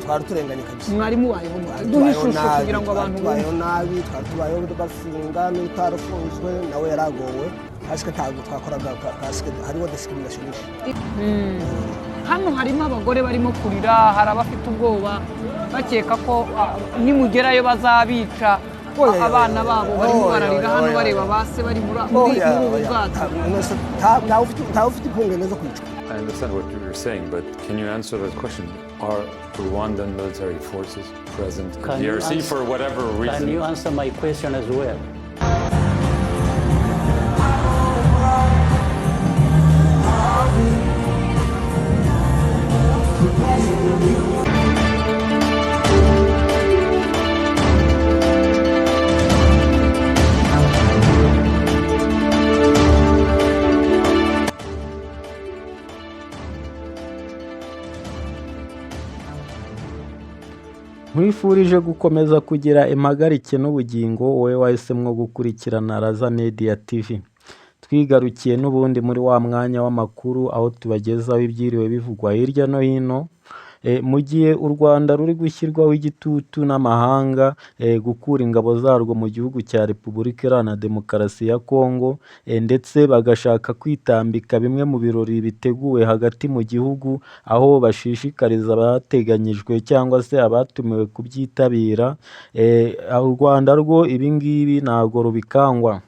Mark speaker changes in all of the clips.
Speaker 1: twari turenganye kabisa.
Speaker 2: Mwarimu wayo duhishushe kugira ngo abantu
Speaker 1: tubayeho nabi, tubayeho bafunga n'utarafunzwe nawe yaragowe, hashika ntabwo twakoraga, hariho discrimination.
Speaker 2: Hano harimo abagore barimo kurira, hari abafite ubwoba bakeka ko nimugerayo bazabica, abana babo barimo bararira hano bareba base bari muri ubu bwato.
Speaker 1: Ntawe ufite impungenge neza kwica.
Speaker 3: I understand what you're saying, but can you answer that question? Are Rwandan military forces present in DRC for whatever reason?
Speaker 4: Can you answer my question as well?
Speaker 5: Nkwifurije gukomeza kugira impagarike n'ubugingo wowe wahisemo gukurikirana Raza Media TV. Twigarukiye n'ubundi muri wa mwanya w'amakuru aho tubagezaho ibyiriwe bivugwa hirya no hino. Mu gihe u Rwanda ruri gushyirwaho igitutu n'amahanga gukura ingabo zarwo mu gihugu cya Repubulika Iharanira Demokarasi ya Kongo, ndetse bagashaka kwitambika bimwe mu birori biteguwe hagati mu gihugu, aho bashishikariza abateganyijwe cyangwa se abatumiwe kubyitabira. U Rwanda rwo ibingibi ntabwo rubikangwa.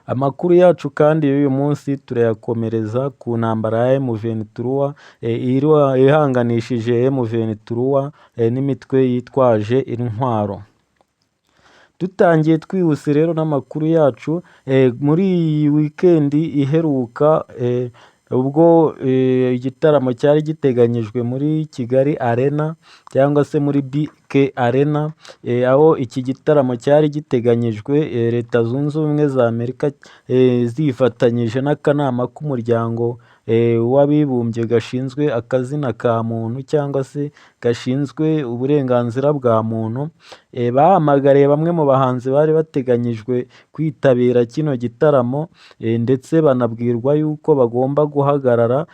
Speaker 5: Amakuru yacu kandi y'uyu munsi turayakomereza ku ntambara ya M23 ihanganishije M23 n'imitwe yitwaje intwaro. Dutangiye twihuse rero n'amakuru yacu muri iyi weekend iheruka, ubwo igitaramo cyari giteganyijwe muri Kigali Arena cyangwa se muri BK Arena, aho iki gitaramo cyari giteganyijwe Leta Zunze Ubumwe za Amerika zifatanyije n'akanama k'umuryango w'abibumbye gashinzwe akazina ka muntu cyangwa se gashinzwe uburenganzira bwa muntu. Bahamagariye bamwe mu bahanzi bari bateganyijwe kwitabira kino gitaramo, ndetse banabwirwa yuko bagomba guhagarara.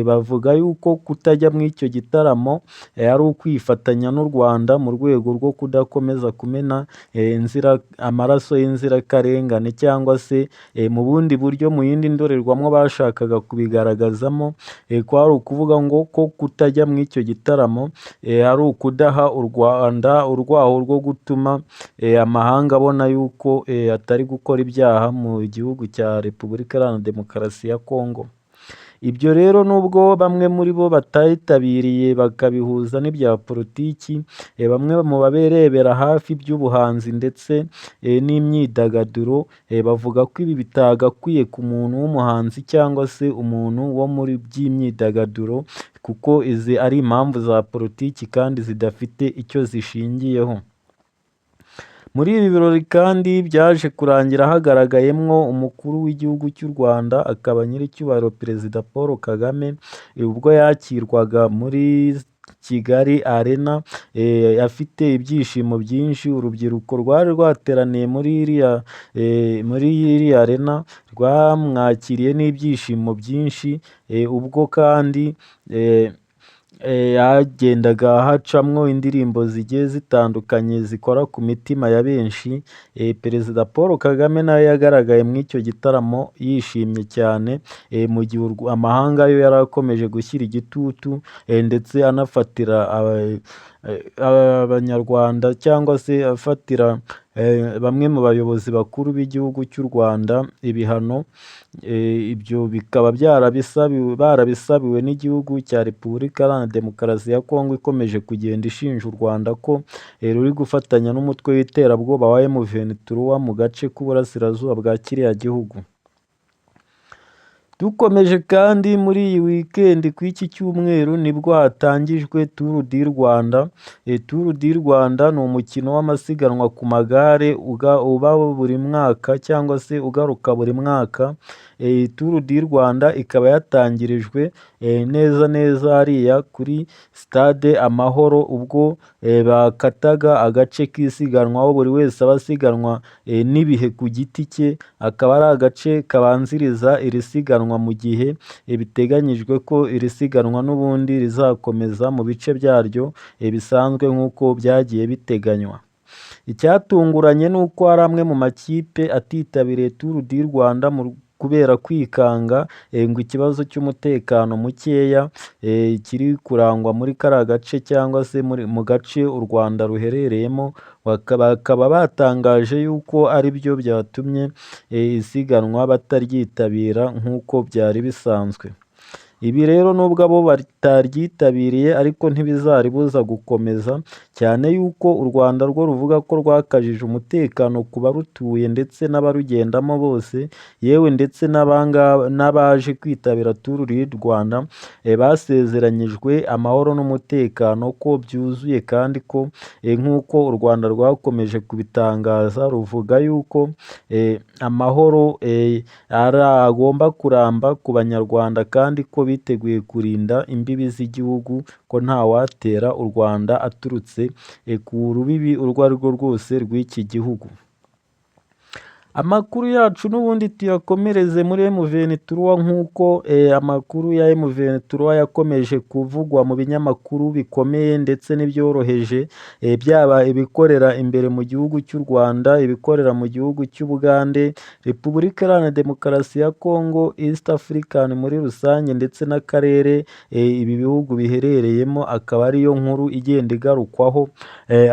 Speaker 5: Bavuga yuko kutajya muri icyo gitaramo ari ukwifatanya n'u Rwanda mu rwego rwo kudakomeza kumena amaraso y'inzirakarengane, cyangwa se mu bundi buryo mu yindi ndorerwamo bashakaga kubigaragazamo, kwari ukuvuga ngo ko kutajya muri icyo gitaramo ari ukudaha u Rwanda urwaho rwo gutuma amahanga abona yuko atari gukora ibyaha mu gihugu cya Repubulika Iharanira Demokarasi ya Kongo. Ibyo rero nubwo bamwe muri bo batayitabiriye bakabihuza n'ibya politiki, bamwe mu baberebera hafi by'ubuhanzi ndetse n'imyidagaduro bavuga ko ibi bitagakwiye ku muntu w'umuhanzi cyangwa se umuntu wo muri by'imyidagaduro, kuko izi ari impamvu za politiki kandi zidafite icyo zishingiyeho. Muri ibi birori kandi byaje kurangira hagaragayemwo umukuru w'igihugu cy'u Rwanda, akaba nyiricyubahiro Perezida Paul Kagame, ubwo yakirwaga muri Kigali Arena, afite ibyishimo byinshi. Urubyiruko rwari rwateraniye muri iriya arena rwamwakiriye n'ibyishimo byinshi, ubwo kandi hagendaga hacamwo indirimbo zigiye zitandukanye zikora ku mitima ya benshi. Perezida Paul Kagame nawe yagaragaye muri icyo gitaramo yishimye cyane, mu gihe amahanga yo yari akomeje gushyira igitutu, ndetse anafatira abanyarwanda cyangwa se afatira bamwe mu bayobozi bakuru b'igihugu cy'u Rwanda ibihano. Ibyo bikaba barabisabiwe n'igihugu cya Repubulika Iharanira Demokarasi ya Kongo, ikomeje kugenda ishinja u Rwanda ko ruri gufatanya n'umutwe w'iterabwoba wa M23 mu gace k'uburasirazuba bwa kiriya gihugu. Dukomeje kandi muri iyi weekend ku iki cyumweru nibwo hatangijwe Tour du Rwanda. Tour du Rwanda ni umukino w'amasiganwa ku magare uba buri mwaka cyangwa se ugaruka buri mwaka. Tour du Rwanda ikaba yatangirijwe neza neza hariya kuri stade Amahoro ubwo bakataga agace k'isiganwa aho buri wese aba asiganwa n'ibihe ku giti cye, akaba ari agace kabanziriza iri siganwa mu gihe biteganyijwe ko iri siganwa n'ubundi rizakomeza mu bice byaryo bisanzwe nk'uko byagiye biteganywa. Icyatunguranye ni uko hari amwe mu makipe atitabiriye Tour du Rwanda kubera kwikanga ngo ikibazo cy'umutekano mukeya kiri kurangwa muri kariya gace cyangwa se mu gace u Rwanda ruherereyemo, bakaba batangaje yuko ari byo byatumye isiganwa bataryitabira nk'uko byari bisanzwe. Ibi rero nubwo abo bataryitabiriye ariko ntibizaribuza gukomeza, cyane yuko u Rwanda rwo ruvuga ko rwakajije umutekano ku barutuye ndetse n'abarugendamo bose, yewe ndetse n'abaje kwitabira Tour du Rwanda basezeranyijwe amahoro n'umutekano ko byuzuye, kandi ko nk'uko u Rwanda rwakomeje kubitangaza ruvuga yuko amahoro agomba kuramba ku Banyarwanda, kandi ko biteguye kurinda imbibi z'igihugu, ko ntawatera u Rwanda aturutse ku rubibi urwo ari rwo rwose rw'iki gihugu. Amakuru yacu n'ubundi tuyakomereze muri M23 nk'uko amakuru ya M23 yakomeje kuvugwa mu binyamakuru bikomeye ndetse n'ibyoroheje, byaba ibikorera imbere mu gihugu cy'u Rwanda, ibikorera mu gihugu cy'Ubugande, Repubulika Iharanira Demokarasi ya Congo, East African muri rusange ndetse n'akarere ibi bihugu biherereyemo, akaba ariyo nkuru igenda igarukwaho,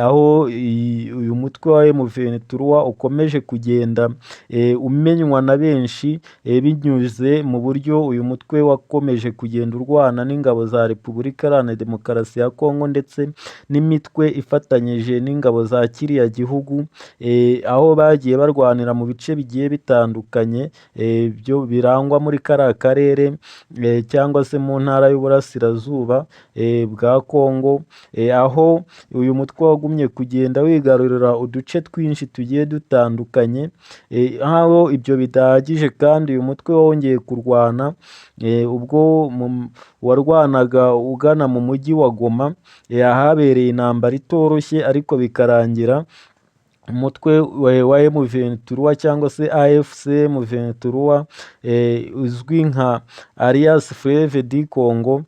Speaker 5: aho uyu mutwe wa M23 ukomeje kugenda umenywa na benshi binyuze mu buryo uyu mutwe wakomeje kugenda urwana n'ingabo za Repubulika Iharanira Demokarasi ya Congo ndetse n'imitwe ifatanyije n'ingabo za kiriya gihugu, aho bagiye barwanira mu bice bigiye bitandukanye byo birangwa muri kariya karere cyangwa se mu ntara y'Uburasirazuba bwa Congo, aho uyu mutwe wagumye kugenda wigarurira uduce twinshi tugiye dutandukanye. Aho ibyo bidahagije kandi uyu mutwe wongeye kurwana ubwo warwanaga ugana mu mujyi wa Goma, ahabereye intambara itoroshye ariko bikarangira umutwe wa M23 cyangwa se AFC M23 uzwi nka Alliance Fleuve du Congo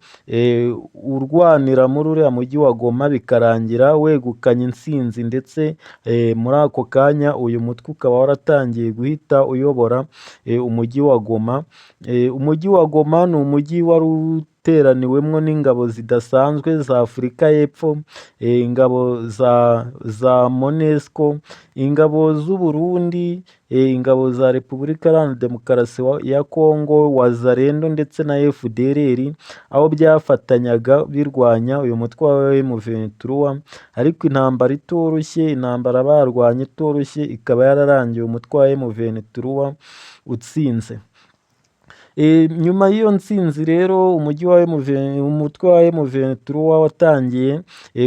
Speaker 5: urwanira muri uriya mujyi wa Goma, bikarangira wegukanye intsinzi, ndetse muri ako kanya uyu mutwe ukaba waratangiye guhita uyobora umujyi wa Goma. Umujyi wa Goma ni umujyi wari uteraniwemo n'ingabo zidasanzwe za Afurika y'Epfo, ingabo za MONUSCO, ingabo z'u Burundi, ingabo za Repubulika Iharanira Demokarasi ya Congo, Wazalendo ndetse na FDLR, aho byafatanyaga birwanya uyu mutwe wa M23, ariko intambara itoroshye, intambara barwanye itoroshye ikaba yararangiye umutwe wa M23 utsinze. Nyuma y'iyo ntsinzi rero umutwe wa M23 watangiye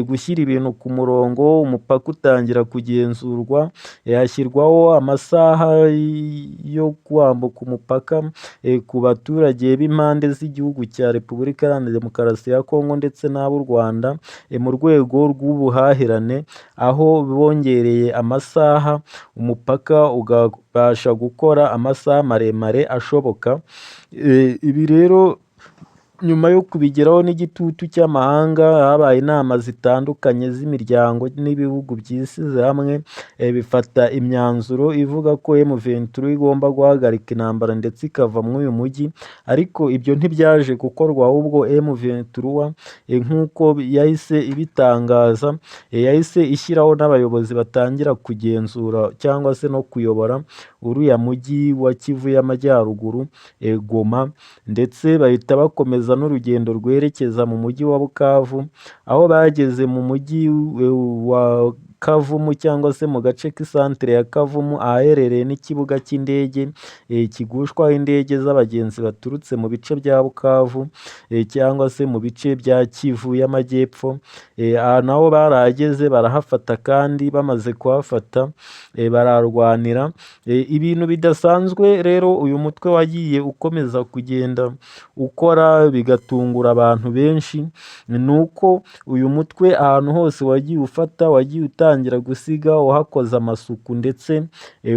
Speaker 5: gushyira ibintu ku murongo, umupaka utangira kugenzurwa, hashyirwaho amasaha yo kwambuka umupaka ku baturage b'impande z'igihugu cya Repubulika Iharanira Demokarasi ya Congo ndetse n'ab'u Rwanda, mu rwego rw'ubuhahirane, aho bongereye amasaha umupaka ugabasha gukora amasaha maremare ashoboka. Ibi rero nyuma yo kubigeraho n'igitutu cy'amahanga, habaye inama zitandukanye z'imiryango n'ibihugu byisize hamwe bifata imyanzuro ivuga ko M23 igomba guhagarika intambara ndetse ikava muri uyu mujyi, ariko ibyo ntibyaje gukorwa, ahubwo M23 nk'uko yahise ibitangaza, yahise ishyiraho n'abayobozi batangira kugenzura cyangwa se no kuyobora uriya mujyi wa Kivu y'Amajyaruguru, Goma, ndetse bahita bakomeza n'urugendo rwerekeza mu mujyi wa Bukavu, aho bageze mu mujyi wa Kavumu cyangwa se mu gace k'isantere ya Kavumu ahaherereye n'ikibuga cy'indege kigushwaho indege z'abagenzi baturutse mu bice bya Bukavu cyangwa se mu bice bya Kivu y'Amajyepfo. Aha naho barahageze barahafata kandi bamaze kuhafata bararwanira. Ibintu bidasanzwe rero uyu mutwe wagiye ukomeza kugenda ukora bigatungura abantu benshi, ni uko uyu mutwe ahantu hose wagiye ufata wagiye utangira gusiga uhakoze amasuku ndetse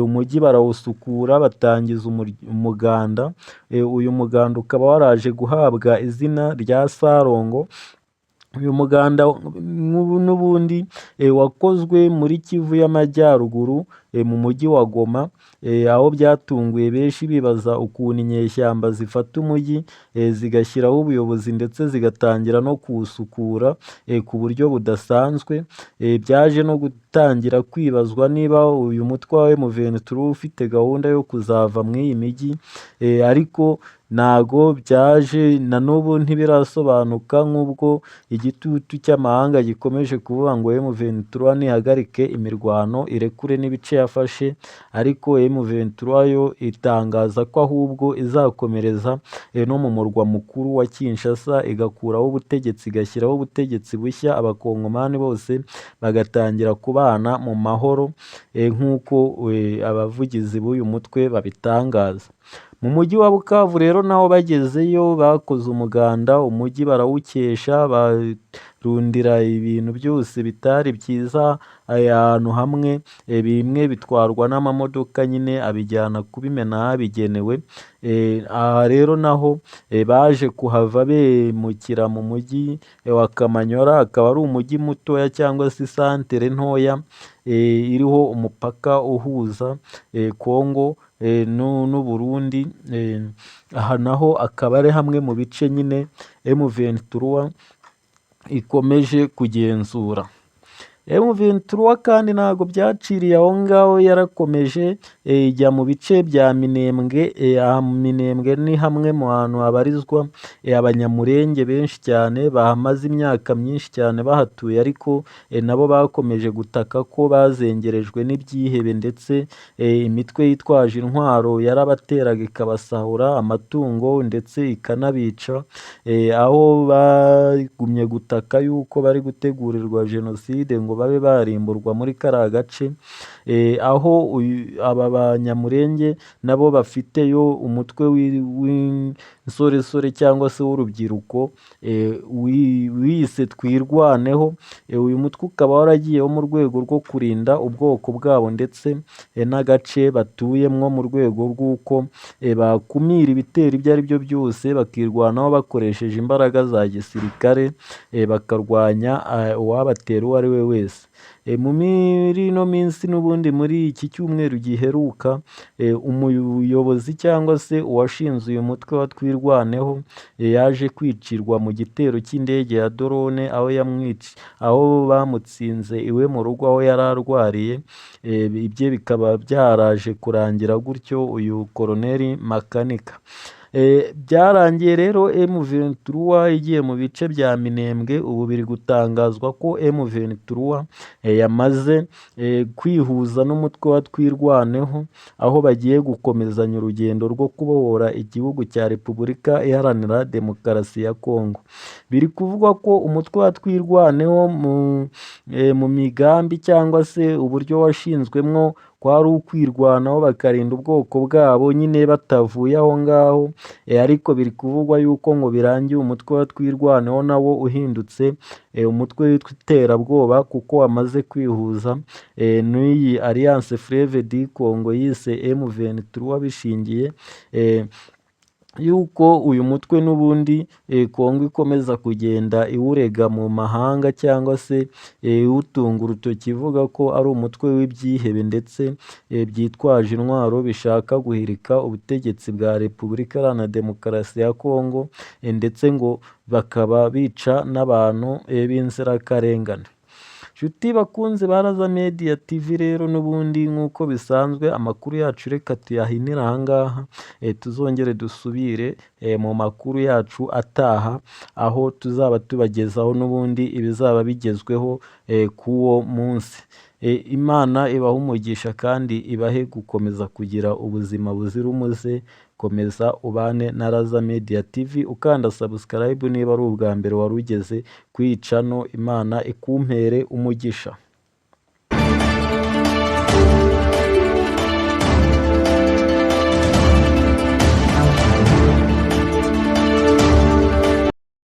Speaker 5: umujyi barawusukura batangiza umuganda. Uyu muganda ukaba waraje guhabwa izina rya Sarongo. Uyu muganda n'ubundi wakozwe muri Kivu y'Amajyaruguru mu mujyi wa Goma, aho byatunguye benshi bibaza ukuntu inyeshyamba zifata umujyi zigashyiraho ubuyobozi ndetse zigatangira no kuwusukura ku buryo budasanzwe. Byaje no gutangira kwibazwa niba uyu mutwe wa M23 ufite gahunda yo kuzava mu iyi mijyi, ariko ntago byaje na n'ubu ntibirasobanuka, nk'ubwo igitutu cy'amahanga gikomeje kuvuga ngo M23 nihagarike imirwano irekure n'ibice yafashe, ariko M23 yo itangaza ko ahubwo izakomereza no mu murwa mukuru wa Kinshasa igakuraho ubutegetsi igashyiraho ubutegetsi bushya, abakongomani bose bagatangira kubana mu mahoro nk'uko abavugizi b'uyu mutwe babitangaza. Mu mujyi wa Bukavu rero naho bagezeyo bakoze umuganda, umujyi barawukesha barundira ibintu byose bitari byiza ahantu hamwe, bimwe bitwarwa n'amamodoka nyine abijyana kubimena ahabigenewe. Aha rero naho baje kuhava bimukira mu mujyi wa Kamanyola, akaba ari umujyi mutoya cyangwa se isantere ntoya iriho umupaka uhuza Kongo n'u Burundi. Aha naho akaba ari hamwe mu bice nyine M23 ikomeje kugenzura. M23 kandi ntabwo byaciriye aho ngaho, yarakomeje ijya mu bice bya Minembwe. Minembwe ni hamwe mu hantu habarizwa abanyamurenge benshi cyane bahamaze imyaka myinshi cyane bahatuye, ariko nabo bakomeje gutaka ko bazengerejwe n'ibyihebe ndetse imitwe yitwaje intwaro yarabateraga ikabasahura amatungo ndetse ikanabica, aho bagumye gutaka yuko bari gutegurirwa jenoside ngo babe barimburwa muri kariya gace, aho aba banyamurenge nabo bafiteyo umutwe w'insoresore cyangwa se w'urubyiruko wiyise Twirwaneho. Uyu mutwe ukaba waragiyeho mu rwego rwo kurinda ubwoko bwabo ndetse n'agace batuyemwo, mu rwego rw'uko bakumira ibitero ibyo ari byo byose, bakirwanaho bakoresheje imbaraga za gisirikare, bakarwanya uwabatera uwo ari we wese. Muri ino minsi n'ubundi muri iki cyumweru giheruka, umuyobozi cyangwa se uwashinze uyu mutwe wa Twirwaneho yaje kwicirwa mu gitero cy'indege ya drone, aho bamutsinze iwe mu rugo aho yari arwariye. Ibye bikaba byaraje kurangira gutyo uyu Koloneli Makanika. Byarangiye rero M23 igiye mu bice bya Minembwe. Ubu biri gutangazwa ko M23 yamaze kwihuza n'umutwe wa Twirwaneho, aho bagiye gukomezanya urugendo rwo kubohora igihugu cya Repubulika Iharanira Demokarasi ya Kongo. Biri kuvugwa ko umutwe wa Twirwaneho mu migambi cyangwa se uburyo washinzwemwo kwari ukwirwanaho bakarinda ubwoko bwabo nyine batavuye aho ngaho, ariko biri kuvugwa yuko ngo birangiye umutwe wa Twirwaneho nawo uhindutse umutwe witwa iterabwoba, kuko wamaze kwihuza n'iyi Alliance Fleuve du Congo yise M23, bishingiye yuko uyu mutwe n'ubundi Kongo ikomeza kugenda iwurega mu mahanga cyangwa se iwutunga urutoki ivuga ko ari umutwe w'ibyihebe ndetse byitwaje intwaro bishaka guhirika ubutegetsi bwa Repubulika Iharanira Demokarasi ya Kongo, ndetse ngo bakaba bica n'abantu b'inzirakarengane. Nshuti bakunze ba Raza Media TV rero n'ubundi nk'uko bisanzwe amakuru yacu reka tuyahinire aha ngaha, tuzongere dusubire mu makuru yacu ataha, aho tuzaba tubagezaho n'ubundi ibizaba bigezweho k'uwo munsi. Imana ibahe umugisha kandi ibahe gukomeza kugira ubuzima buzira umuze. Komeza ubane na Raza Media TV ukanda subscribe niba ari ubwa mbere wari ugeze kuri iyi channel. Imana ikumpere umugisha.